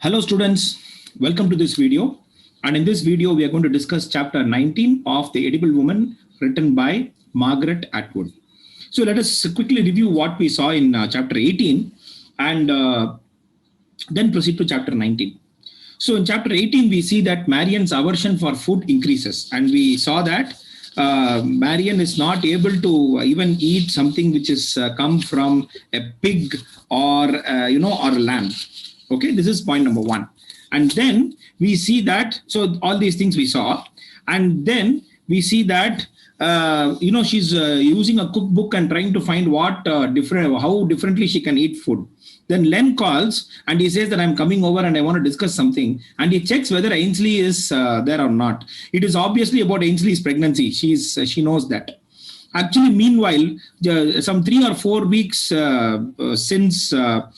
Hello students, welcome to this video. And in this video, we are going to discuss chapter 19 of The Edible Woman written by Margaret Atwood. So let us quickly review what we saw in chapter 18 and then proceed to chapter 19. So in chapter 18, we see that Marian's aversion for food increases. And we saw that Marian is not able to even eat something which is come from a pig or, or a lamb. Okay, this is point number one. And then we see that, so all these things we saw, and then we see that, she's using a cookbook and trying to find what how differently she can eat food. Then Len calls and he says that I'm coming over and I want to discuss something. And he checks whether Ainsley is there or not. It is obviously about Ainsley's pregnancy. She knows that. Actually, meanwhile, some 3 or 4 weeks since the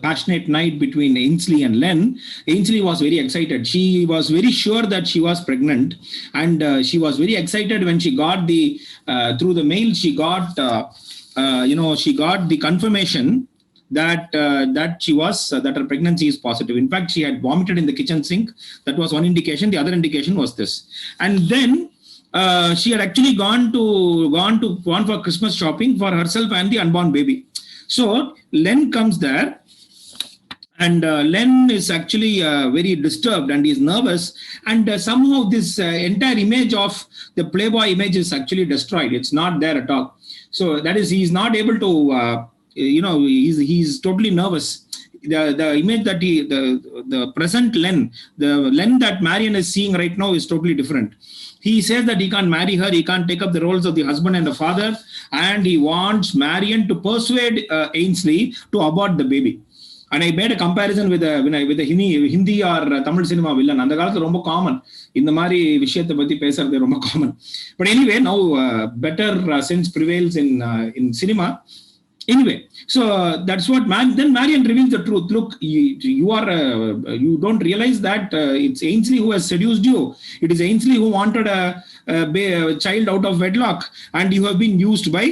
passionate night between Ainsley and Len, Ainsley was very excited. She was very sure that she was pregnant, and she was very excited when she got through the mail. She got she got the confirmation that her pregnancy is positive. In fact, she had vomited in the kitchen sink. That was one indication. The other indication was this. And then she had actually gone for Christmas shopping for herself and the unborn baby. So Len comes there, and Len is actually very disturbed and he's nervous. And somehow this entire image of the Playboy image is actually destroyed. It's not there at all. So that is, he's not able to. He's totally nervous. The image that the present Len, the Len that Marian is seeing right now is totally different. He says that he can't marry her, he can't take up the roles of the husband and the father, and he wants Marian to persuade Ainsley to abort the baby. And I made a comparison with a Hindi or Tamil cinema villain. And the காலத்துல ரொம்ப common இந்த மாதிரி விஷயத்தை பத்தி பேசுறது ரொம்ப common. But anyway, now better sense prevails in cinema. Anyway, so that's what then Marian reveals the truth. Look, you don't realize that it's Ainsley who has seduced you. It is Ainsley who wanted a child out of wedlock, and you have been used by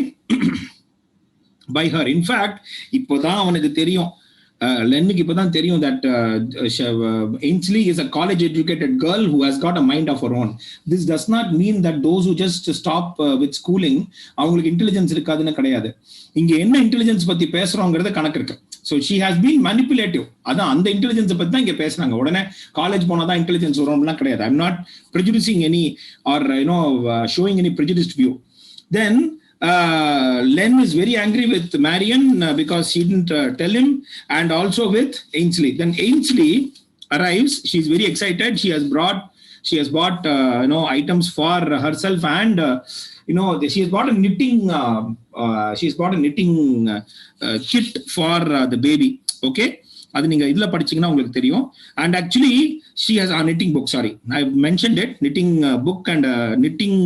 her. In fact, இப்போதான் அவனுக்கு தெரியும், லென்னுக்கு இப்போதான் தெரியும் that Ainsley is a college educated girl who has got a mind of her own. This does not mean that those who just stop with schooling அவங்களுக்கு intelligence இருக்காதுன்னு கிடையாது. இங்க என்ன இன்டெலிஜென்ஸ் பத்தி பேசுறோங்கிறது கணக்கு இருக்கு. So she has been manipulative. அதான் அந்த இன்டெலிஜென்ஸ் பத்தி தான் இங்க பேசுறாங்க. உடனே காலேஜ் போனாதான் இன்டெலிஜென்ஸ் வரும்லாம் கிடையாது. I'm not prejudicing any or showing any prejudiced view. Then Len is very angry with Marian because she didn't tell him, and also with Ainsley. Then Ainsley arrives. She's very excited. She has bought items for herself, and she has bought a knitting kit for the baby. Okay, அது நீங்க இதுல படிச்சீங்கன்னா உங்களுக்கு தெரியும். And actually she has a knitting book, sorry, I mentioned it, knitting book and knitting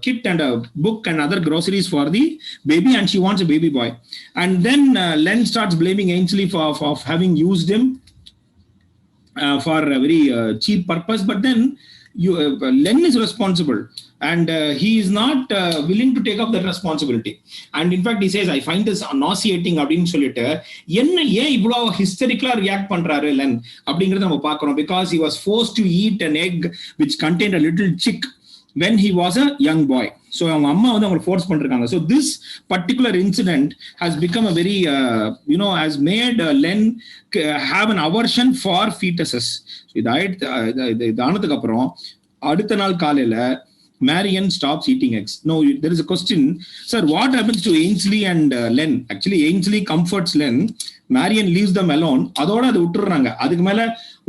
kit and a book and other groceries for the baby, and she wants a baby boy. And then Len starts blaming Ainsley for having used him for a very cheap purpose. But then Len is responsible, and he is not willing to take up that responsibility. And in fact, he says, I find this nauseating அப்படின்னு சொல்லிட்டு ஏன் இவ்வளோ ஹிஸ்டரிக்கலா react பண்றாரு len அப்படிங்கறத நம்ம பார்க்கிறோம். Because he was forced to eat an egg which contained a little chick when he was a young boy. So அவங்க அம்மா வந்து அவங்க ஃபோர்ஸ் பண்ணிருக்காங்க. So this particular incident has become a very has made Len have an aversion for fetuses. இது ஆனதுக்கு அப்புறம் அடுத்த நாள் காலையில Marian stops eating eggs. Now there is a question, sir, what happens to Ainsley and Len? Actually Ainsley comforts Len, Marian leaves them alone. அதோட அது விட்டுறாங்க. அதுக்கு மேல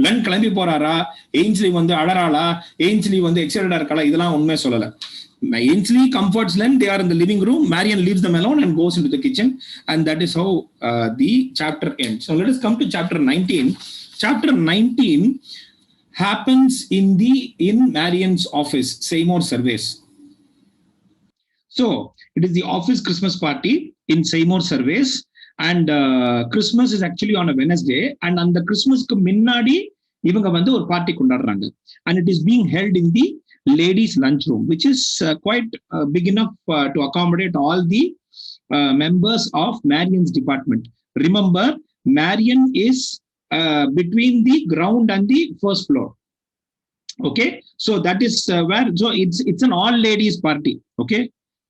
லென் கிளம்பி போறாரா, Ainsley வந்து அழறாளா, Ainsley வந்து எக்ஸைட்டடா இருக்காளா, இதெல்லாம் உண்மையை சொல்லல. Ainsley comforts Len, they are in the living room, Marian leaves them alone and goes into the kitchen, and that is how the chapter ends. So let us come to chapter 19. Chapter 19 happens in Marian's office, Seymour Service. So it is the office Christmas party in Seymour Service, and Christmas is actually on a Wednesday, and on the Christmasக்கு முன்னாடி இவங்க வந்து ஒரு party கொண்டாடுறாங்க, and it is being held in the ladies lunchroom, which is quite big enough to accommodate all the members of Marion's department. Remember, Marion is between the ground and the first floor. Okay, so that is where, so it's an all ladies party. Okay,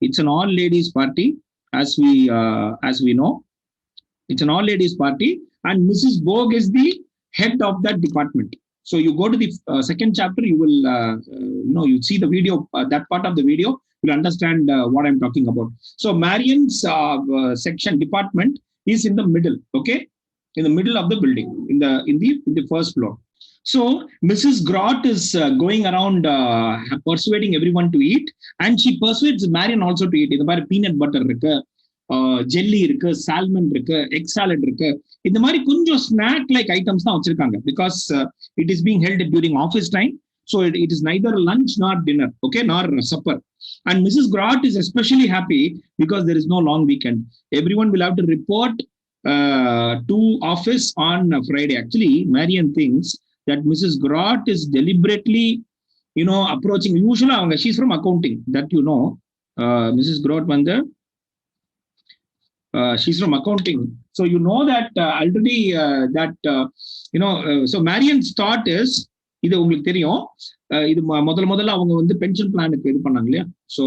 it's an all ladies party, as we know. It's an all ladies party, and Mrs. Bogue is the head of that department. So you go to the second chapter, you will you see the video, that part of the video, you'll understand what I'm talking about. So Marion's section department is in the middle. Okay, in the middle of the building, in the first floor. So Mrs. Grott is going around persuading everyone to eat, and she persuades Marion also to eat. இந்த மாதிரி peanut butter இருக்கு, jelly இருக்கு, salmon இருக்கு, egg salad இருக்கு, இந்த மாதிரி கொஞ்சம் snack like items தான் வச்சிருக்காங்க. Because it is being held during office time, so it is neither lunch nor dinner, okay, nor supper. And Mrs. Grott is especially happy because there is no long weekend. Everyone will have to report to office on Friday. Actually, Marion thinks that Mrs. Grott is deliberately, approaching. Usually, she's from accounting, that Mrs. Grott vanda, she's from accounting. So you know that already so Marion's thought is, இது உங்களுக்கு தெரியும், இது முதல்ல அவங்க வந்து pension பிளானுக்கு இது பண்ணாங்க இல்லையா. So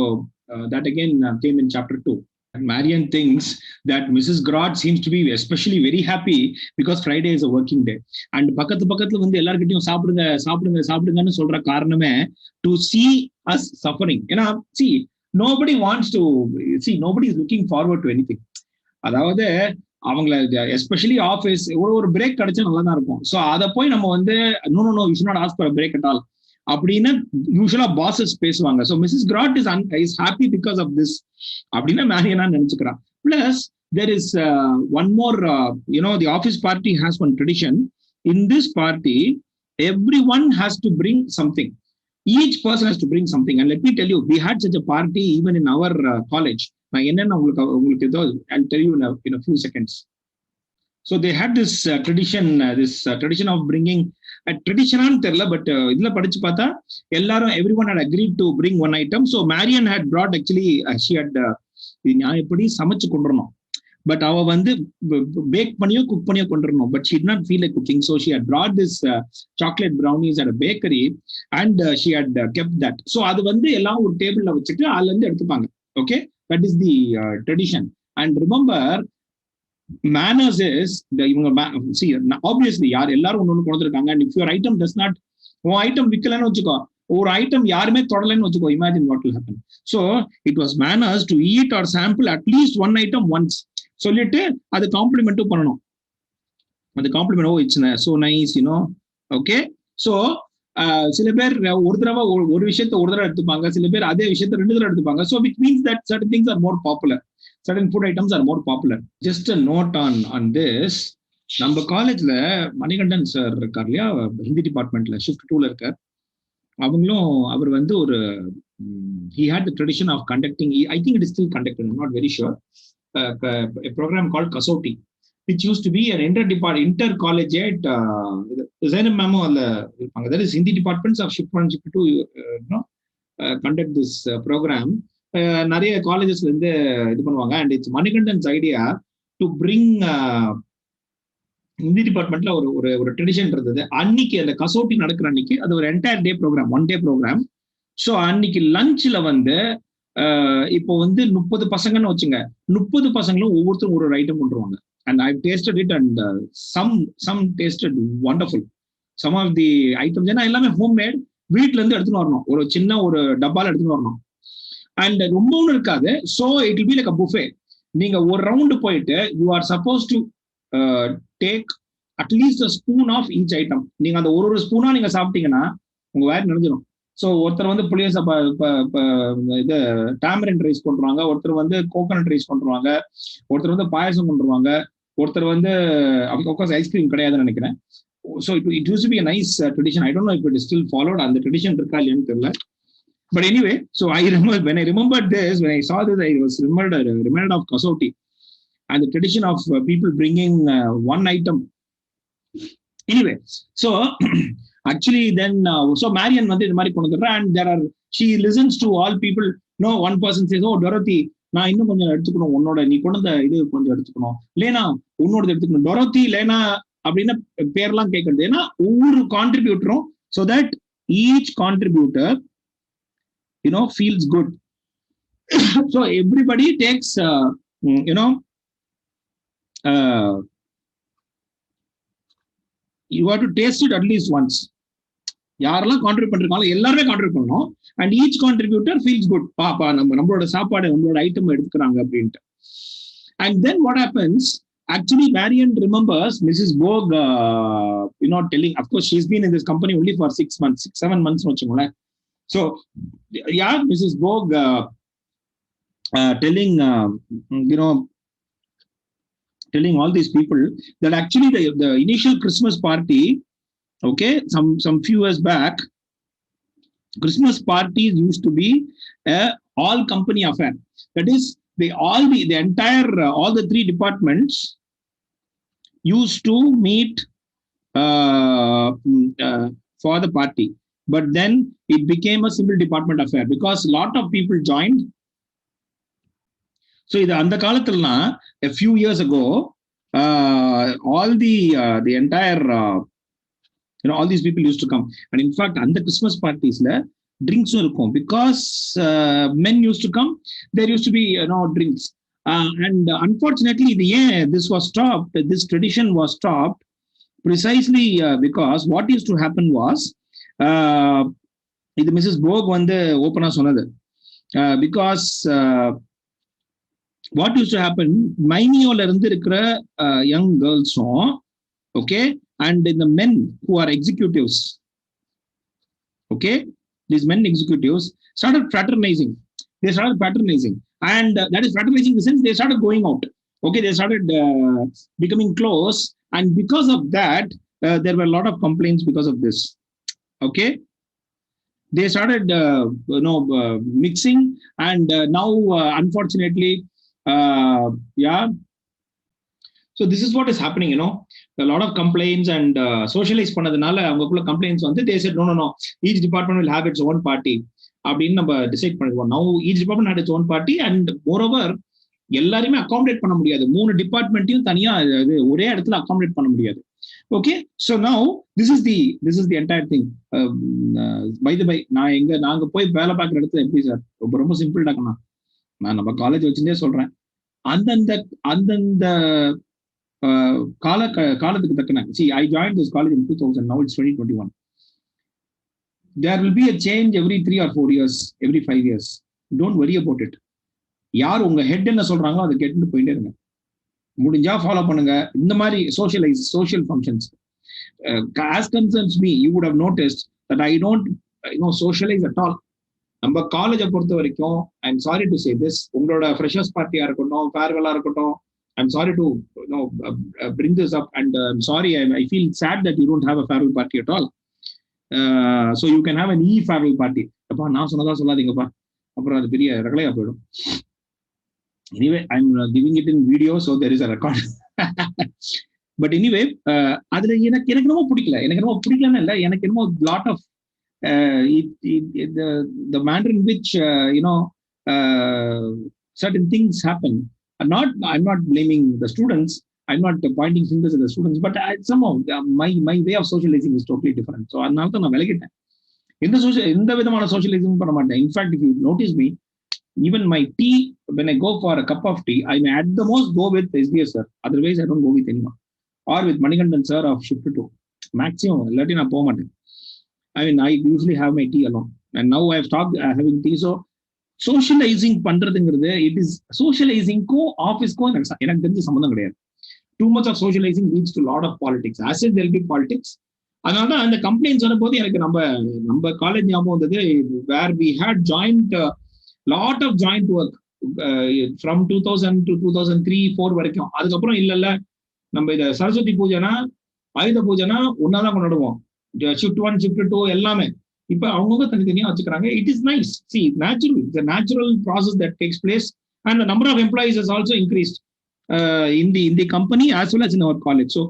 that again came in chapter 2. And Marion thinks that Mrs. Grott seems to be especially very happy because Friday is a working day. And பக்கத்துல வந்து எல்லார்கிட்டயும் சாப்பிடுங்கன்னு சொல்ற காரணமே to see us suffering. ஏன்னா nobody is looking forward to anything. அதாவது அவங்கள especially office ஒரு பிரேக் கிடைச்சா நல்லா தான் இருக்கும். ஸோ அதை போய் நம்ம வந்து no you should not ask for break at all அப்படின்னு யூஸ்வலா பாசஸ் பேசுவாங்க. ஸோ மிஸ்ஸஸ் கிராட் is happy because of this அப்படின்னு மேரியனா நினைச்சுக்கிறான். Plus there is one more, the office party has one tradition. In this party, everyone has to bring something. Each person has to bring something. And let me tell you, we had such a party even in our college. I'll tell you in a few seconds. So they had this tradition of bringing a tradition on terla, but idla padichu paatha everyone had agreed to bring one item. So Marion had brought, actually she had நான் எப்படி சமைச்சு கொண்டுறணும், but அவ வந்து back பண்ணியோ cook பண்ணியோ கொண்டுறணும், but she did not feel like cooking. So she had brought this chocolate brownies at a bakery and she had kept that. So அது வந்து எல்லாம் ஒரு டேபிள்ல வச்சுட்டு அதுல இருந்து எடுத்துப்பாங்க. Okay, that is the tradition. And remember, manners is obviously யார் எல்லாரும் ஒண்ணு கொண்டு இருக்காங்க. And if your item does not, item விக்கலன்னு வச்சுக்கோ, ஒரு ஐட்டம் யாருமே தொடலன்னு வச்சுக்கோ, imagine what will happen. So it was manners to eat or sample at least one item once. சொல்லிட்டு அது காம்ப்ளிமெண்ட்டும் பண்ணணும். அந்த compliment it's so nice, okay. So சில பேர் ஒரு தடவை ஒரு விஷயத்த ஒரு தடவை எடுத்துப்பாங்க, சில பேர் அதே விஷயத்த 2 தடவை எடுத்துப்பாங்க. So which means that certain things are more popular, certain food items are more popular. Just a note on this, நம்ம காலேஜ்ல மணிகண்டன் சார் இருக்கார் இல்லையா, ஹிந்தி டிபார்ட்மெண்ட்ல ஷிஃப்ட் 2ல இருக்கார். அவர் வந்து ஒரு he had the tradition of conducting, I think it is still conducted, I'm not very sure, a program called Kasoti, which used to be an intercollegiate Zainab Mamo irupanga, that is Hindi departments of shift 1 shift 2 conduct this program. நிறைய காலேஜஸ்ல இருந்து இது பண்ணுவாங்க. And it's Manikandan's idea to bring Hindi டிபார்ட்மெண்ட்ல ஒரு tradition இருந்தது. அன்னைக்கு அந்த கசோட்டி நடக்கிற அன்னைக்கு அது ஒரு entire day programme, 1 day programme. So அன்னைக்கு லஞ்ச்ல வந்து இப்போ வந்து 30 பசங்கன்னு வச்சுங்க, 30 பசங்களும் ஒவ்வொருத்தரும் ஒரு item கொண்டுருவாங்க. And I've tasted it and some tasted wonderful. Some of the items ஏன்னா எல்லாமே ஹோம்மேட், வீட்டுல இருந்து எடுத்துன்னு வரணும், ஒரு சின்ன ஒரு டப்பால எடுத்துன்னு வரணும். அண்ட் ரொம்பவும் இருக்காது. So it will be like a buffet. நீங்க ஒரு ரவுண்டு போயிட்டு you are supposed to take at least a spoon of each item. நீங்க அந்த ஒரு ஸ்பூனா நீங்க சாப்பிட்டீங்கன்னா உங்க வயிறு நிறைஞ்சிடும். ஸோ ஒருத்தர் வந்து புளிய இது டாமரின் ரைஸ் கொண்டுருவாங்க, ஒருத்தர் வந்து கோகனட் ரைஸ் கொண்டுருவாங்க, ஒருத்தர் வந்து பாயசம் கொண்டுருவாங்க, ஒருத்தர் வந்து ஐஸ்கிரீம் கிடையாதுன்னு நினைக்கிறேன். So it use to be a nice tradition. I don't know if it is still followed. அந்த ட்ரெடிஷன் இருக்கா இல்லையான்னு தெரியல. But anyway, so when I remembered this, when I saw this, I was reminded of Kasoti and the tradition of people bringing one item. Anyway, so Actually, then so Marian வந்து இந்த மாதிரி கொண்டு வந்துடுறா, and there are she listens to all people. No, one person says, oh Dorothy, நான் இன்னும் கொஞ்சம் எடுத்துக்கணும், உன்னோட நீ கொண்டு வந்த இது கொஞ்சம் எடுத்துக்கணும், லேனா உன்னோட எடுத்துக்கணும், டொரோத்தி லேனா அப்படின்னு பேர்லாம் கேட்கறது. ஏன்னா ஒவ்வொரு கான்ட்ரிபியூட்டரும், so that each contributor feels good. So everybody takes you have to taste it at least once. யாரெல்லாம் கான்ட்ரிபியூட் பண்றாங்களோ எல்லாருமே கான்ட்ரிபியூட் பண்ணணும், and each contributor feels good, பாப்பா நம்மளோட சாப்பாடு நம்மளோட ஐட்டம் எடுத்துக்கிறாங்க அப்படின்ட்டு. And then what happens, actually Marian remembers Mrs. Borg telling, of course she's been in this company only for 7 months வச்சுங்களே. So yeah, Mrs. Borg telling telling all these people that actually the initial Christmas party, okay, some few years back, Christmas parties used to be a all company affair. That is, the entire all the 3 departments used to meet for the party, but then it became a single department affair because a lot of people joined. So அந்த காலத்துலனா a few years ago, all the entire all these people used to come, and in fact அந்த Christmas partiesல drinks இருக்கும், because men used to come, there used to be drinks, and unfortunately this was stopped, this tradition was stopped precisely because what used to happen was, இது Mrs. Borg வந்து ஓபனா சொன்னது, because what used to happen, மைனியோல இருந்து இருக்கிற young girlsம், okay, and the men who are executives, okay, these men executives started fraternizing. They started patronizing, and that is fraternizing in the sense they started going out. Okay, they started becoming close, and because of that, there were a lot of complaints because of this. Okay, they started mixing, and now unfortunately, yeah. So this is what is happening, a lot of complaints, and socialize பண்ணதுனால அவங்களுக்குள்ள complaints வந்து, they said no, each department will have its own party அப்படின்னு நம்ம decide பண்ணிடுவோம். now each department had its own party, and moreover எல்லாருமே accommodate பண்ண முடியாது, 3 டிபார்ட்மெண்ட்டையும் தனியா ஒரே இடத்துல அகாமடேட் பண்ண முடியாது. Okay, so now this is the entire thing. By the way, நாங்க போய் வேலை பார்க்குற இடத்துல எப்படி சார், ரொம்ப சிம்பிள் டாக்கணும், நான் நம்ம காலேஜ் வச்சுட்டே சொல்றேன், அந்தந்த காலத்துக்கு தக்கன. See, I joined this college in 2000, now it's 2021. There will be a change every 3 or 4 years, every 5 years. Don't worry about it. யார் உங்க ஹெட் என்ன சொல்றாங்களோ அதை கேட்டுட்டு போயிட்டே இருங்க, முடிஞ்சா ஃபாலோ பண்ணுங்க. இந்த மாதிரி social functions, as concerns me, you would have noticed that I don't socialize at all. நம்ம காலேஜை பொறுத்த வரைக்கும், I'm sorry to say this, உங்களோட ஃப்ரெஷர்ஸ் பார்ட்டியா இருக்கட்டும், ஃபேர்வெல்லா இருக்கட்டும், I'm sorry to bring this up, and I'm sorry, I feel sad that you don't have a farewell party at all. So you can have an farewell party. அப்பா நான் சொன்னதா சொல்லாதீங்கப்பா, அப்புறம் அது பெரிய ரகலையா போயிடும். Anyway, I'm giving it in video, so there is a record. But anyway, அதுல எனக்கு என்னமோ பிடிக்கலன்னு இல்லை, எனக்கு என்னமோ lot of the manner in which certain things happen. I'm not blaming the students, I'm not pointing fingers at the students, but somehow my way of socializing is totally different. So அதனால தான் நான் விலகிட்டேன். எந்த விதமான socializing பண்ண மாட்டேன். In fact, if you notice me, even my tea, when I go for a cup of tea, I may at the most go with SBS sir, otherwise I don't go with anyone, or with Manikandan sir of shift 2 maximum. இல்லாட்டி நான் போக மாட்டேன். I mean, I usually have my tea alone, and now I have stopped having tea. So socializing பண்றதுங்கிறது, it is socializing-க்கும் ஆஃபீஸ்க்கும் எனக்கு தெரிஞ்ச சம்பந்தம் கிடையாது. Too much of socializing leads to a lot of politics. As if there will be politics. அதனாலதான் அந்த complaints வரும்போது எனக்கு நம்ம காலேஜ் ஞாபகம் வந்தது, where we had joined lot of joint work from 2000 to 2003-4 வரைக்கும். அதுக்கப்புறம் இல்ல நம்ம இத சரஸ்வதி பூஜைனா, ஆயுத பூஜைனா ஒன்னாதான் கொண்டாடுவோம், ஷிஃப்ட் 1 ஷிஃப்ட் 2 எல்லாமே. இப்ப அவங்கவுங்க தனித்தனியா வச்சுக்கிறாங்க. It is nice. See, it's a natural process that takes place, and the number of employees has also increased in the company as well as in our college. So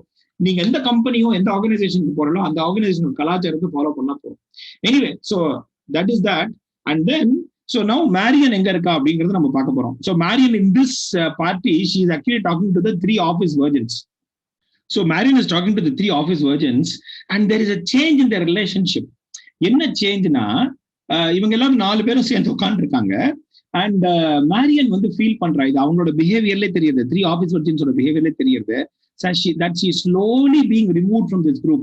நீங்க எந்த கம்பெனியோ எந்த ஆர்கனைசேஷனுக்கு போறோம் அந்த ஆர்கனைசேஷன் கலாச்சாரத்தை ஃபாலோ பண்ணா போறோம். Anyway, so that is that. And then so now Marian எங்க இருக்கா அப்படிங்கறத நம்ம பார்க்க போறோம். So Marian in this party she is actually talking to the 3 office virgins. So Marian is talking to the 3 office virgins and there is a change in the relationship. என்ன சேஞ்ச்னா இவங்க எல்லாரும் 4 பேரும் சேர்ந்து உட்கார்ந்து இருக்காங்க. அண்ட் மேரியன் வந்து feel பண்றா, இது அவங்களோட பிஹேவியர்லேயே தெரியுது, 3 ஆஃபீஸ் வெர்ஜன்ஸோட பிஹேவியர்லேயே தெரியுது that she is slowly being removed from this group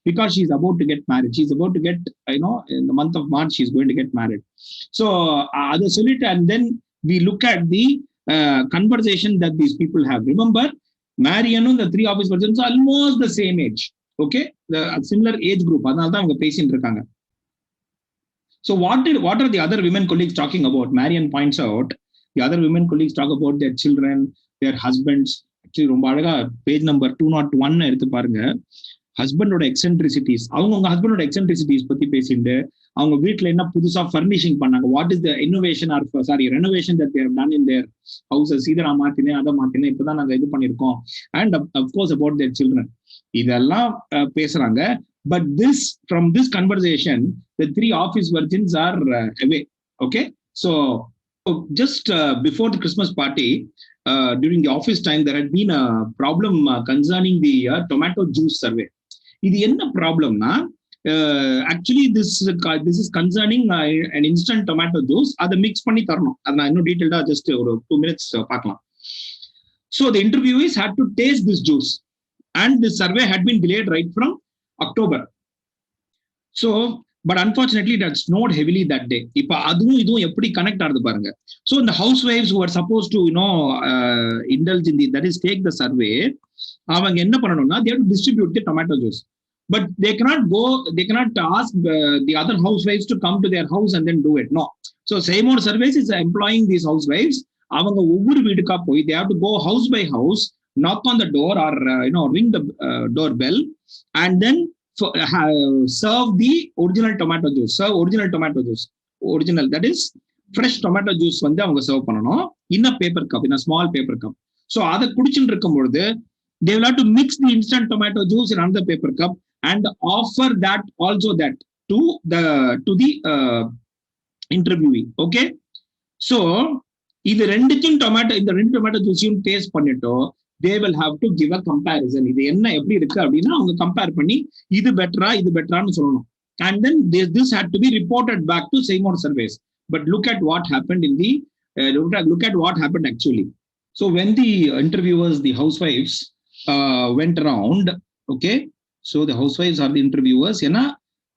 because she is about to get married. She is about to get, in the month of March, she is going to get married. So, other solid, and then we look at the conversation that these people have. Remember, Marian and the 3 office persons are almost the same age. Okay, the similar age group. Adala da avanga pesint irukanga. So, what are the other women colleagues talking about? Marian points out the other women colleagues talk about their children, their husbands. ரொம்ப அழகா page number 201 எடுத்து பாருங்க. ஹஸ்பண்டோட எக்ஸென்ட்ரிசிட்டிஸ், அவங்க ஹஸ்பண்டோட எக்ஸென்ட்ரிசிட்டிஸ் பத்தி பேசிட்டு அவங்க வீட்டுல என்ன புதுசா ஃபர்னிஷிங் பண்ணாங்க, what is the innovation or renovation that they're done in their houses, இதை நான் மாத்தினேன் அதை மாத்தினேன் இப்பதான் நாங்க இது பண்ணிருக்கோம். And of course about their children, இதெல்லாம் பேசுறாங்க. But from this conversation the 3 office virgins are away. Okay, so just before the Christmas party, during the office time, there had been a problem concerning the tomato juice survey. இது என்ன ப்ராப்ளம்னா, actually this is concerning an instant tomato juice. அதை mix பண்ணி தரணும். அதை நான் இன்னும் டீடைல்டா just ஒரு 2 minutes பார்க்கலாம். So the interviewees had to taste this juice and this survey had been delayed right from October. So but unfortunately it had snowed heavily that day. இப்ப அதுவும் இதுவும் எப்படி கனெக்ட் ஆகுது பாருங்க. So the housewives who are supposed to indulge in that is take the survey, அவங்க என்ன பண்ணணும்னா they have to distribute the tomato juice, but they cannot ask the other housewives to come to their house and then do it. No. So Seymour Surveys is employing these housewives. அவங்க ஒவ்வொரு வீட்டுக்கா போய் they have to go house by house, knock on the door or ring the doorbell and then serve the original tomato juice. Original, that is fresh tomato juice வந்து அவங்க serve பண்ணணும் in a paper cup, in a small paper cup. So அதை குடிச்சுட்டு இருக்கும்போது they will have to mix the instant tomato juice in another paper cup and offer that to the interviewee. Okay, so இது ரெண்டுக்கும் இந்த 2 tomato juiceயும் taste பண்ணிட்டோ they will have to give a comparison. இது என்ன எப்படி இருக்கு அப்படின்னா அவங்க கம்பேர் பண்ணி இது பெட்டரான்னு சொல்லணும். And then this had to be reported back to Seymour Surveys. But look at what happened look at what happened actually. So when the interviewers, the housewives went around, okay, so the housewives are the interviewers, ஏன்னா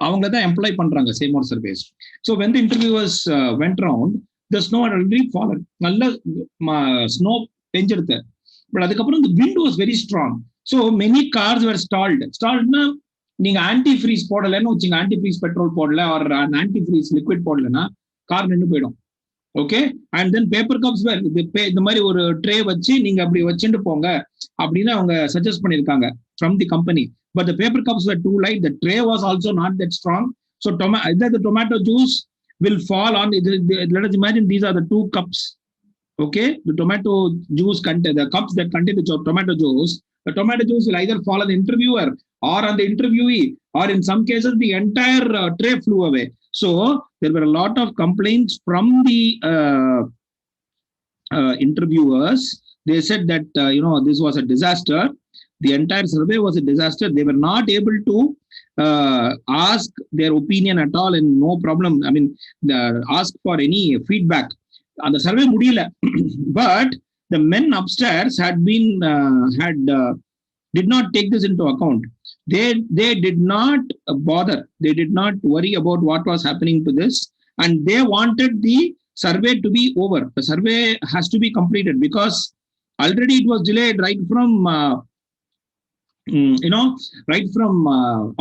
அவங்க தான் employee பண்றாங்க Seymour Surveys. So when the interviewers went around, the snow had already fallen. நல்ல snow பெஞ்சிருது. But அதுக்கப்புறம் the wind was very strong. So many cars were stalled. நீங்க anti freeze போடலன்னு வச்சுங்க, anti freeze petrol போடல ஒரு anti freeze liquid போடலன்னா car நின்று போயிடும். Okay, and then paper cups இந்த மாதிரி ஒரு ட்ரே வச்சு நீங்க அப்படி வச்சுட்டு போங்க அப்படின்னு அவங்க சஜஸ்ட் பண்ணிருக்காங்க from the company. But the paper cups were too light. The tray was also not that strong. So either the tomato juice will fall on. Let us imagine these are the 2 cups. Okay, the tomato juice the cups that contain the tomato juice. The tomato juice will either fall on the interviewer or on the interviewee, or in some cases the entire tray flew away. So there were a lot of complaints from the interviewers. They said that this was a disaster. The entire survey was a disaster. They were not able to ask their opinion at all, and no problem. I mean, ask for any feedback. And the survey mudiyala. But the men upstairs did not take this into account. They did not bother. They did not worry about what was happening to this, and they wanted the survey to be over. The survey has to be completed because already it was delayed right from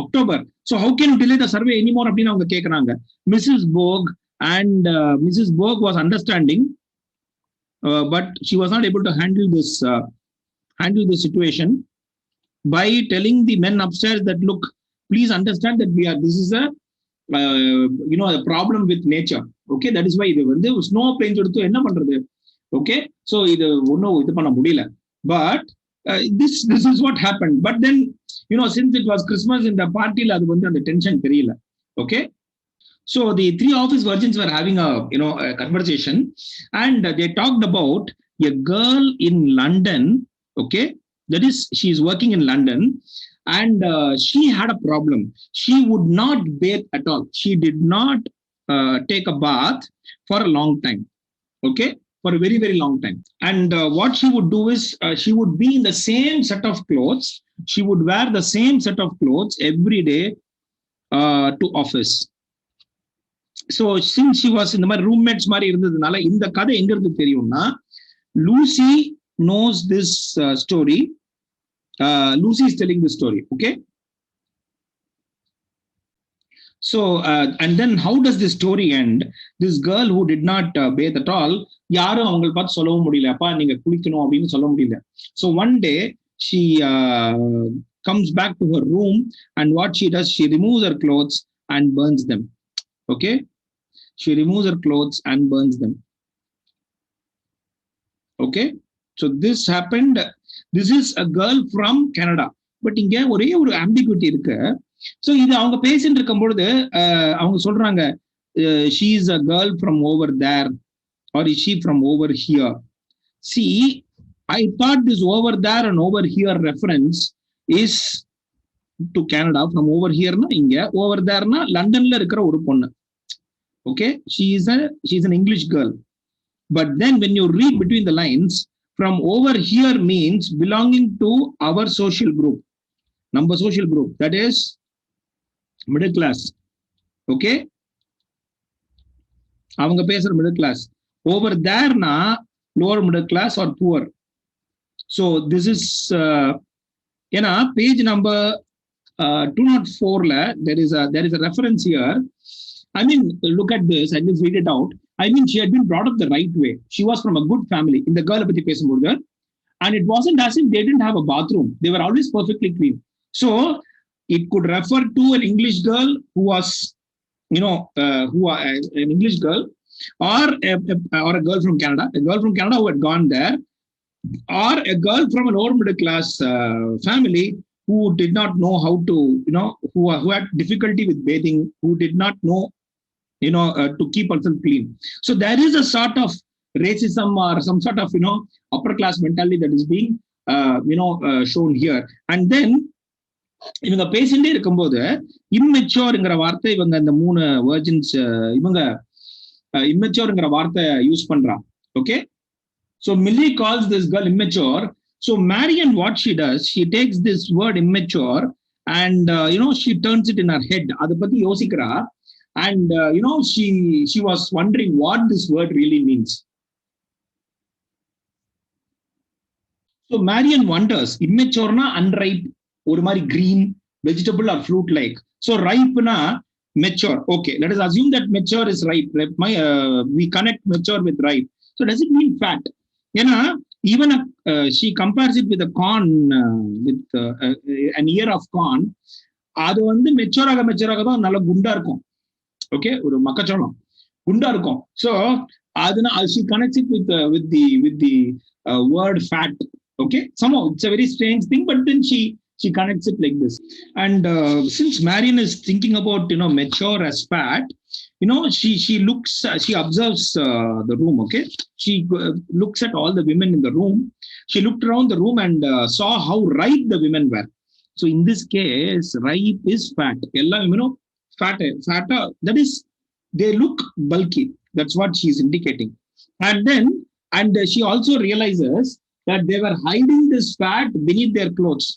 October. So how can you delay the survey anymore? அப்படினு அவங்க கேக்குறாங்க. Mrs. Borg and Mrs. Borg was understanding, but she was not able to handle this situation by telling the men upstairs that look, please understand that this is a a problem with nature. Okay, that is why இது வந்து snow bench எடுத்து என்ன பண்றது. Okay, so இது ஒன்னும் இது பண்ண முடியல. But this is what happened. But then since it was Christmas in the party, அது வந்து அந்த டென்ஷன் தெரியல. Okay. So the three office virgins were having a conversation, and they talked about a girl in London. Okay, that is, she is working in London, and she had a problem. She would not bathe at all. She did not take a bath for a long time. Okay, for a very, very long time. And what she would do is she would be in the same set of clothes. She would wear the same set of clothes every day to office. So since she was in the roommates மாதிரி இருந்ததுனால இந்த கதை எங்க இருந்து தெரியும்னா, Lucy knows this story. Lucy is telling the story. Okay. So and then how does this story end? This girl who did not bathe at all, யாரும் அவங்களை பார்த்து சொல்லவும் முடியல, அப்பா நீங்க குளிக்கணும் அப்படின்னு சொல்ல முடியல. So one day she comes back to her room, and what she does, she removes her clothes and burns them. Okay, she removes her clothes and burns them. Okay, so this happened. This is a girl from Canada. But இங்க ஒரே ஒரு ambiguity இருக்கு. So இது அவங்க பேசிட்டு இருக்கும் பொழுது அவங்க சொல்றாங்க, she is a girl from over there, or is she from over here? See, I thought this over there and over here reference is to Canada. From over here na இங்க, over there na லண்டன்ல இருக்கிற ஒரு பொண்ணு. Okay, she's an English girl. But then when you read between the lines, from over here means belonging to our social group, number social group, that is middle class. Okay, அவங்க பேசுற middle class. Over there na lower middle class or poor. So this is ஏன்னா page number 204 la there is a reference here. I mean, look at this. I just read it out. I mean, she had been brought up the right way. She was from a good family. In the girl பத்தி பேசும்போது, and it wasn't as if they didn't have a bathroom. They were always perfectly clean. So it could refer to an English girl who was, an English girl, or a girl from Canada, who had gone there, or a girl from a lower middle class family who did not know how to, who had difficulty with bathing, who did not know, to keep herself clean. So there is a sort of racism or some sort of, upper class mentality that is being, shown here. And then இவங்க பேசிட்டே இருக்கும்போது இம்மெச்சோர்ங்கிற வார்த்தை, இவங்க இந்த மூணு virgins இவங்க இம்மெச்சோர்ங்கிற வார்த்தை use பண்றான். Okay, so Millie calls this girl immature. So Marian, what she does, she takes this word immature and she turns it in her head. அதை பத்தி யோசிக்கிறா. And she was wondering what this word really means. So Marian wonders, immature na unripe, ஒரு மாதிரி green, vegetable or fruit like. So ripe na mature. Okay, let us assume that mature is ripe. We connect mature with ripe. So does it mean fat? ஏன்னா even she compares it with a corn, with an ear of corn. அது வந்து மெச்சூராக தான் நல்லா குண்டா இருக்கும். Okay, ஒரு மக்கச்சோளம் குண்டா இருக்கும். So அதனால she connects it with the word fat. Okay, somehow it's a very strange thing, but then she connects it like this. And since Marian is thinking about mature as fat, she observes the room. Okay, she looks at all the women in the room. She looked around the room and saw how ripe the women were. So in this case, ripe is fat. Ella fat, that is, they look bulky. That's what she's indicating. And she also realizes that they were hiding this fat beneath their clothes.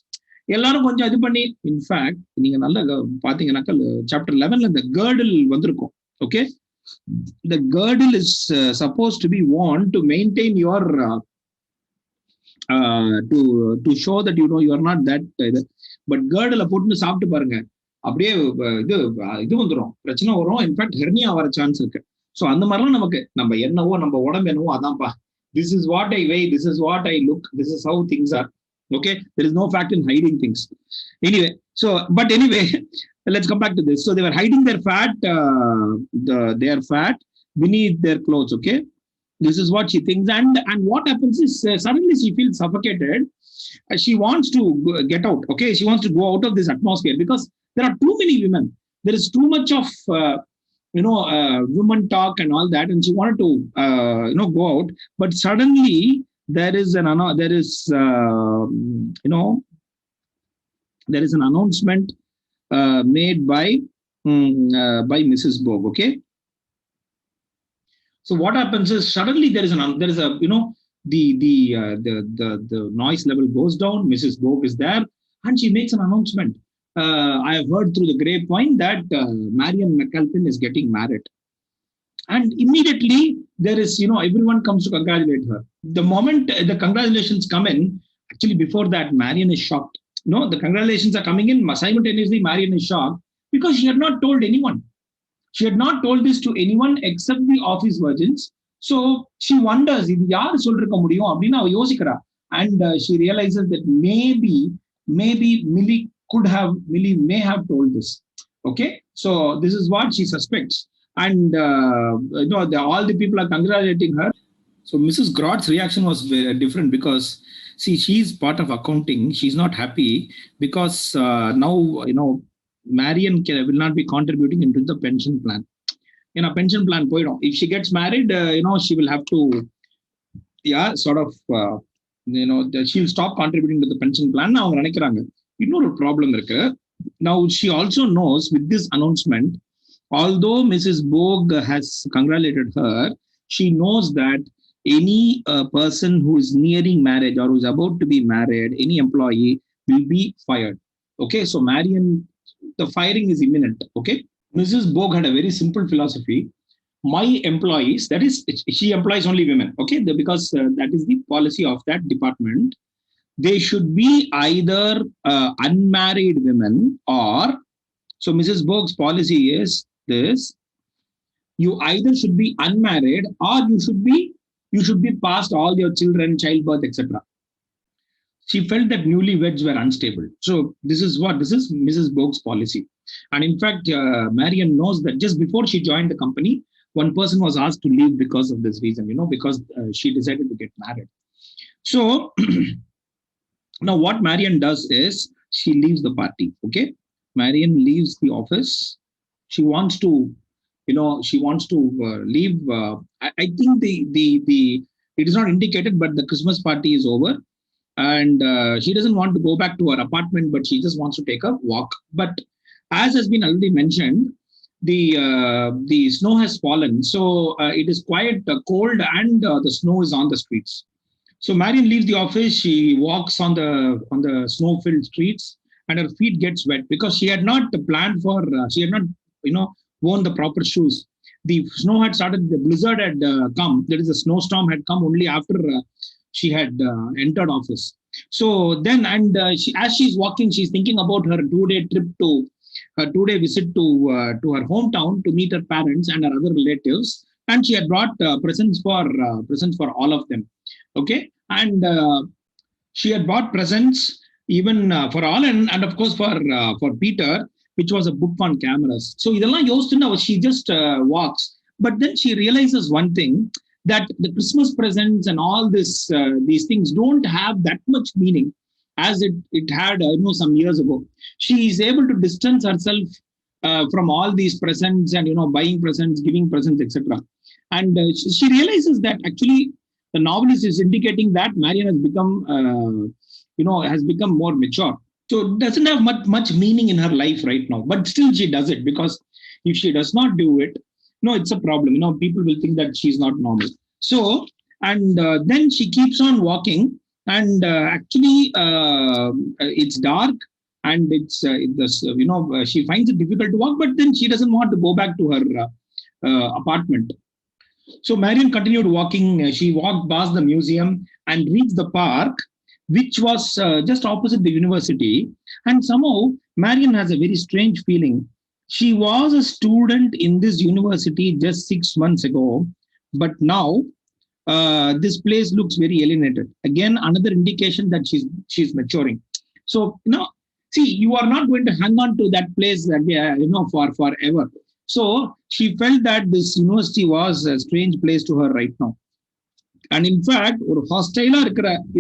எல்லாரும் கொஞ்சம் இது பண்ணி, in fact நீங்க நல்லா பாத்தீங்கன்னாக்கா chapter 11ல இந்த girdle வந்திருக்கும். Okay, the girdle is supposed to be worn to maintain your to show that you are not that but girdle போட்டு சாப்பிட்டு பாருங்க, அப்படியே இது வந்துடும், பிரச்சனை வரும். இன்ஃபேக்ட் ஹெர்னியா வர சான்ஸ் இருக்கு. ஸோ அந்த மாதிரிலாம் நமக்கு நம்ம என்னவோ, நம்ம உடம்பு என்னவோ அதான்ப்பா, this is what I weigh, this is what I look, this is how things are. Okay, there is no fact in hiding things. Anyway, let's come back to this. So they were hiding their fat, their fat beneath their clothes. Okay, This is what she thinks. And what happens is suddenly she feels suffocated. She wants to get out. Okay, she wants to go out of this atmosphere because there are too many women. There is too much of women talk and all that, and she wanted to go out. But suddenly there is there is an announcement made by Mrs. Bogue. Okay, so what happens is suddenly there is the noise level goes down. Mrs. Bogue is there, and she makes an announcement. I have heard through the grapevine that Marion McAlpin is getting married, and immediately there is everyone comes to congratulate her. The moment the congratulations come in, actually before that, Marion is shocked. The congratulations are coming in simultaneously. Marion is shocked because she had not told anyone. She had not told this to anyone except the office virgins. So she wonders, and she realizes that maybe Millie may have told this. Okay, so this is what she suspects, and all the people are congratulating her. So Mrs. Grott's reaction was very different because see, she's part of accounting. She's not happy because now Marion will not be contributing into the pension plan. Pension plan, if she gets married, she will have to, she'll stop contributing to the pension plan. Now, a problem. Now, she also knows with this announcement, although Mrs. Bogue has congratulated her, she knows that any person who is nearing marriage or who is about to be married, any employee will be fired. Okay, so Marion, the firing is imminent. Okay, Mrs. Bogue had a very simple philosophy. My employees, that is, she employs only women. Okay, because that is the policy of that department. They should be either unmarried women or, so Mrs. Bogue's policy is this: you either should be unmarried or you should be past all your children, childbirth, etc. She felt that newlyweds were unstable. So this is Mrs. Bogue's policy. And in fact, Marion knows that just before she joined the company, one person was asked to leave because of this reason, because she decided to get married. So now what Marion does is she leaves the party. Okay, Marion leaves the office. She wants to leave. I think the it is not indicated, but the Christmas party is over. And she doesn't want to go back to her apartment, but she just wants to take a walk. But as has been already mentioned, the snow has fallen, so it is quite cold, and the snow is on the streets. So Marion leaves the office. She walks on the snow-filled streets, and her feet gets wet because she had not planned for. She had not worn the proper shoes. The snow had started. The blizzard had come. There is a snowstorm had come only after she had entered office. So then, and as she's walking, she's thinking about her 2-day trip her 2-day visit to her hometown to meet her parents and her other relatives, and she had brought presents for all of them. Okay, and she had bought presents even for all, and of course for Peter, which was a book on cameras. So she just walks, but then she realizes one thing, that the Christmas presents and all these things don't have that much meaning as it had some years ago. She is able to distance herself from all these presents and buying presents, giving presents, etc. And she realizes that actually the novelist is indicating that Marion has become more mature. So it doesn't have much meaning in her life right now, but still she does it, because if she does not do it, it's a problem. People will think that she's not normal. So, and then she keeps on walking, and actually it's dark, and she finds it difficult to walk, but then she doesn't want to go back to her apartment. So Marion continued walking. She walked past the museum and reached the park, which was just opposite the university. And somehow Marion has a very strange feeling. She was a student in this university just 6 months ago, but now this place looks very alienated. Again, another indication that she's maturing. So see, you are not going to hang on to that place for forever. So she felt that this university was a strange place to her right now. And in fact, ஒரு ஹாஸ்டைலா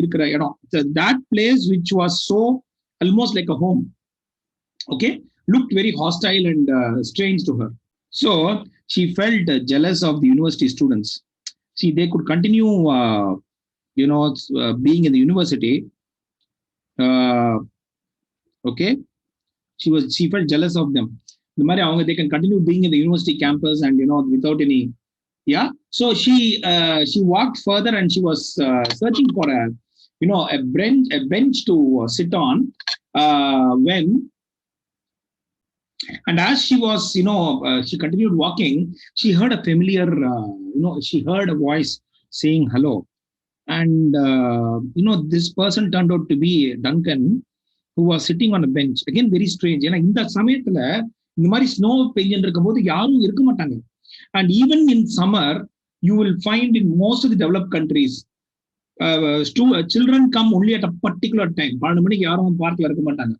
இருக்கிற இடம், that place which was so almost like a home, okay, looked very hostile and strange to her. So she felt jealous of the university students. See, they could continue, being in the university. Okay, she felt jealous of them. The mari avanga, they can continue being in the university campus and without any. Yeah, so she walked further and she was searching for a bench to sit on when, and as she was she continued walking, she heard a familiar she heard a voice saying hello. And this person turned out to be Duncan, who was sitting on a bench. Again, very strange. ஏன்னா இந்த சமயத்துல இந்த மாதிரி snow பெய்ஞ்சிட்டு இருக்கும் போது யாரும் இருக்க மாட்டாங்க. And even in summer, you will find in most of the developed countries, children come only at a particular time. 12 மணிக்கு யாரும் பார்க்ல இருக்க மாட்டாங்க.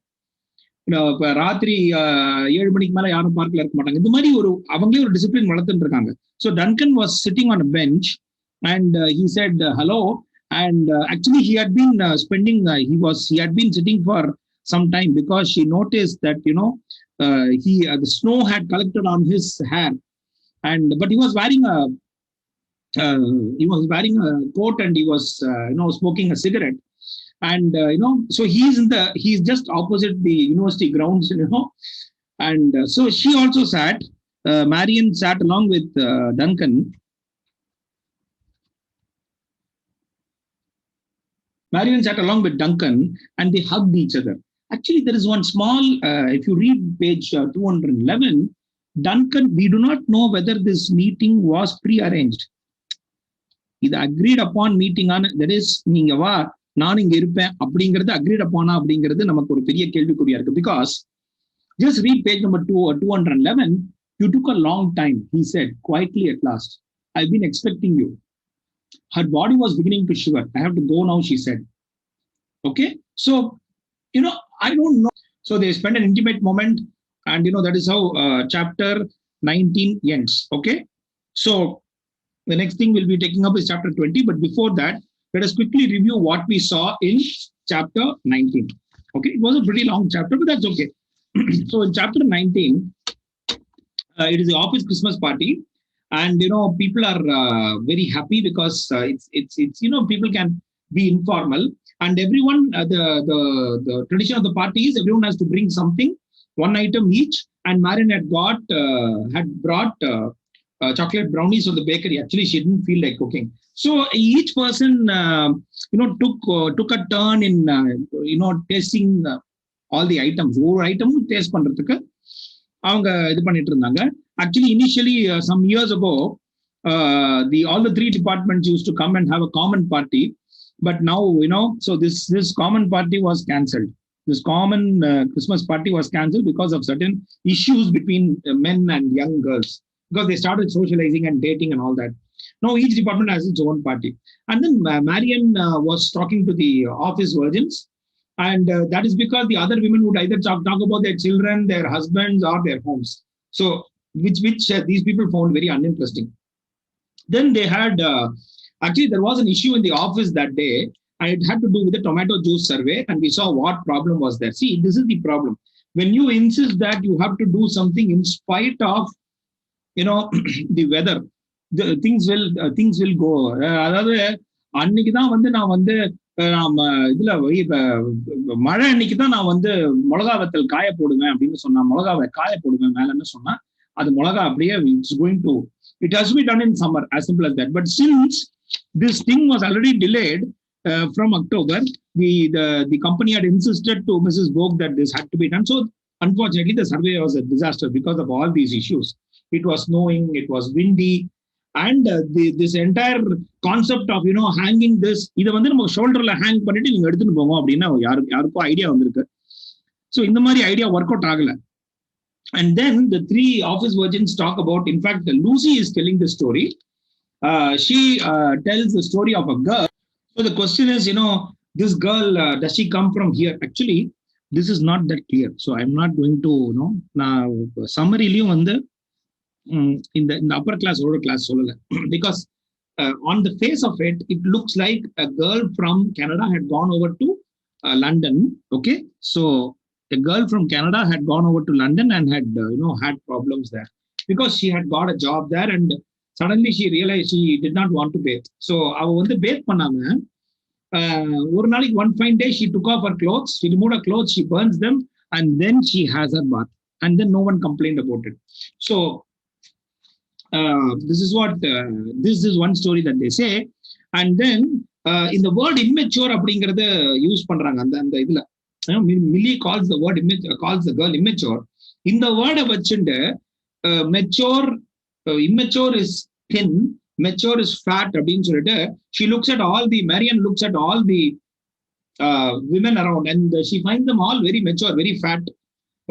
ராத்திரி 7 மணிக்கு மேல யாரும் பார்க்ல இருக்க மாட்டாங்க. இந்த மாதிரி அவங்களே ஒரு டிசிப்ளின் வளர்த்துட்டு இருக்காங்க. So Duncan was sitting on a bench and he said hello. And actually he had been he had been sitting for some time because she noticed that the snow had collected on his hair. But he was wearing a coat and he was smoking a cigarette. And so he's just opposite the university grounds, and so she also sat. Marian sat along with Duncan. Marian sat along with Duncan and they hugged each other. Actually, there is one small, if you read page 211, Duncan, we do not know whether this meeting was pre-arranged. இது agreed upon meeting ஆன, that is, நீங்க வா நான் இங்க இருப்பேன் அப்படிங்கிறது agreed upon அப்படிங்கிறது நமக்கு ஒரு பெரிய கேள்விக்குறியா இருக்கு. Because just read page number 211. You took a long time, he said quietly at last. I've been expecting you. Her body was beginning to shiver. I have to go now, she said. Okay, so I don't know. So they spend an intimate moment, and that is how chapter 19 ends. Okay, so the next thing we'll be taking up is chapter 20. But before that, let us quickly review what we saw in chapter 19. Okay, it was a pretty long chapter, but that's okay. So in chapter 19, it is the office Christmas party. And people are very happy because it's people can be informal, and everyone the tradition of the party is everyone has to bring something, one item each. And Marian had brought chocolate brownies from the bakery. Actually, she didn't feel like cooking, so each person took a turn in tasting all the items. One item taste பண்றதுக்கு அவங்க இது பண்ணிட்டு இருந்தாங்க. Actually, initially, some years ago, all the 3 departments used to come and have a common party. But now, so this common party was cancelled. This common Christmas party was cancelled because of certain issues between men and young girls. Because they started socializing and dating and all that. Now each department has its own party. And then Marian was talking to the office virgins. And that is because the other women would either talk about their children, their husbands, or their homes. So which these people found very uninteresting. Then they had, actually there was an issue in the office that day, and it had to do with the tomato juice survey, and we saw what problem was there. See, this is the problem. When you insist that you have to do something in spite of, the weather, things will go. அதாவது அன்னைக்கு தான் நான் இதுல மழை அன்னைக்கு தான் நான் மிளகா வத்தல் காய போடுவேன் அப்படின்னு சொன்னா, மிளகாவை காய போடுவேன் மேலன்னு சொன்னா, அது மிளகா அப்படியே it has to be done in summer, as simple as that. But since this thing was already delayed from October, the company had insisted to Mrs. Bog that this had to be done. So unfortunately, the survey was a disaster because of all these issues. It was snowing, it was windy, and this entire concept of hanging this, இதை நம்ம ஷோல்டர்ல hang பண்ணிட்டு நீங்க எடுத்துட்டு போங்க அப்படின்னா யாருக்கும் idea வந்திருக்கு. So இந்த மாதிரி ஐடியா ஒர்க் அவுட் ஆகல. And then the 3 office virgins talk about, in fact, Lucy is telling the story. She tells the story of a girl. So the question is, this girl, does she come from here? Actually, this is not that clear. So I'm not going to, summary in the upper class, lower class, because on the face of it, it looks like a girl from Canada had gone over to London. Okay, so a girl from Canada had gone over to London and had had problems there because she had got a job there, and suddenly she realized she did not want to bathe. So அவ வந்து bathe பண்ணாம ஒரு நாளைக்கு one fine day she took off her clothes, she removed her clothes, she burns them, and then she has her bath, and then no one complained about it. So this is what this is one story that they say. And then in the word immature அப்படிங்கறத use பண்றாங்க அந்த இதுல. Millie calls the word calls the girl immature. இந்த வேர்டை வச்சுட்டு mature, immature is thin, mature is fat அப்படின்னு சொல்லிட்டு she looks at all the Marian looks at all the women around, and she finds them all very mature, very fat.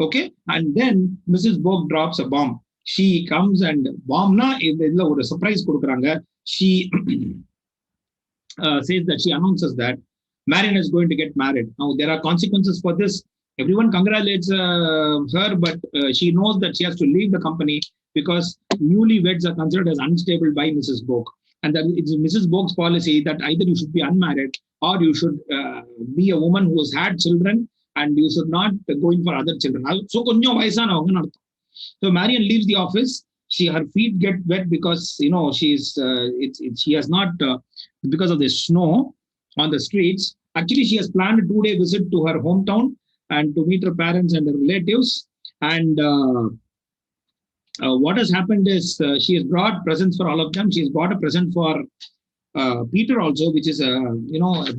Okay, and then Mrs. Bogue drops a bomb. She comes and bombna இதுல ஒரு surprise கொடுக்குறாங்க. She says that she announces that Marian is going to get married. Now there are consequences for this. Everyone congratulates her, but she knows that she has to leave the company because newlyweds are considered as unstable by Mrs. Bogue, and that it's Mrs. Bogue's policy that either you should be unmarried or you should be a woman who has had children, and you should not go in for other children. So konjam vayasanavanga nartham. So Marian leaves the office. Her feet get wet because she has not because of the snow on the streets. Actually, she has planned a 2-day visit to her hometown and to meet her parents and her relatives. And what has happened is she has brought presents for all of them. She has bought a present for Peter also, which is a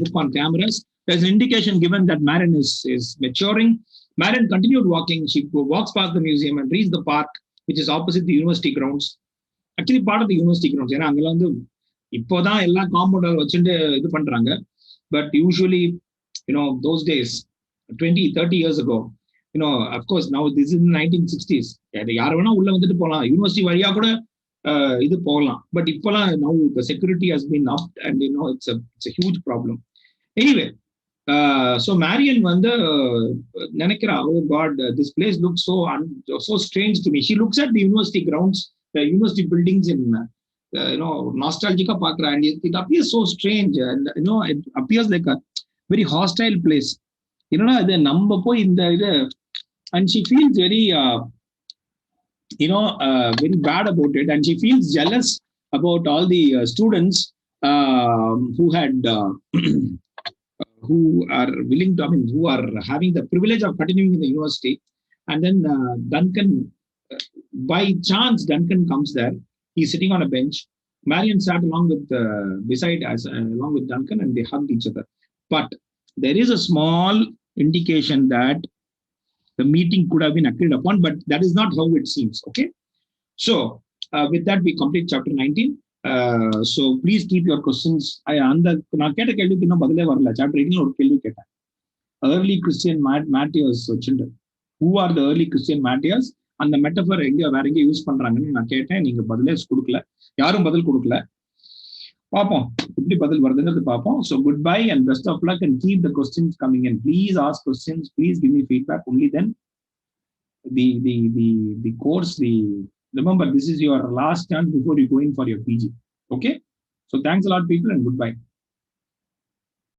book on cameras. There's an indication given that Marian is maturing. Marian continued walking. She walks past the museum and reaches the park, which is opposite the university grounds. Actually, part of the university grounds. ஏன்னா அங்கெல்லாம் வந்து இப்போதான் எல்லாம் compound வச்சுட்டு இது பண்றாங்க. But usually, those days, 20-30 years ago, of course, now this is in the 1960s. யார் வேணா உள்ள வந்துட்டு போகலாம், யூனிவர்சிட்டி வழியா கூட இது போகலாம். பட் இப்போலாம் now the security has been upped, and it's a huge problem. Anyway, so Marian வந்து நினைக்கிறா, oh God, this place looks so strange to me. She looks at the university grounds, the university buildings in nostalgica pakra, and it appears so strange, and it appears like a very hostile place. இது நம்ம போய் இந்த இது, and she feels very very bad about it, and she feels jealous about all the students who had who are willing to, who are having the privilege of continuing in the university. And then Duncan, by chance, Duncan comes there. He's sitting on a bench. Marian sat along with along with Duncan, and they hugged each other. But there is a small indication that the meeting could have been agreed upon, but that is not how it seems. Okay, so with that we complete chapter 19. So please keep your questions. நான் கேட்ட கேள்விக்கு இன்னும் பதிலே வரல. Chapter 18 ஒரு கேள்வி கேட்டேன். early Christian martyrs வச்சுட்டு, who are the early Christian martyrs? அந்த மெட்டபர் வேற எங்க யூஸ் பண்றாங்கன்னு நான் கேட்டேன். நீங்க பதிலே கொடுக்கல, யாரும் பதில் கொடுக்கல. பார்ப்போம் எப்படி பதில் வருதுங்கிறது பார்ப்போம். So goodbye and best of luck, and keep the questions coming in. Please ask questions, please give me feedback. Only then the course, remember, this is your last chance before you go in for your PG. Okay, so thanks a lot people, and goodbye.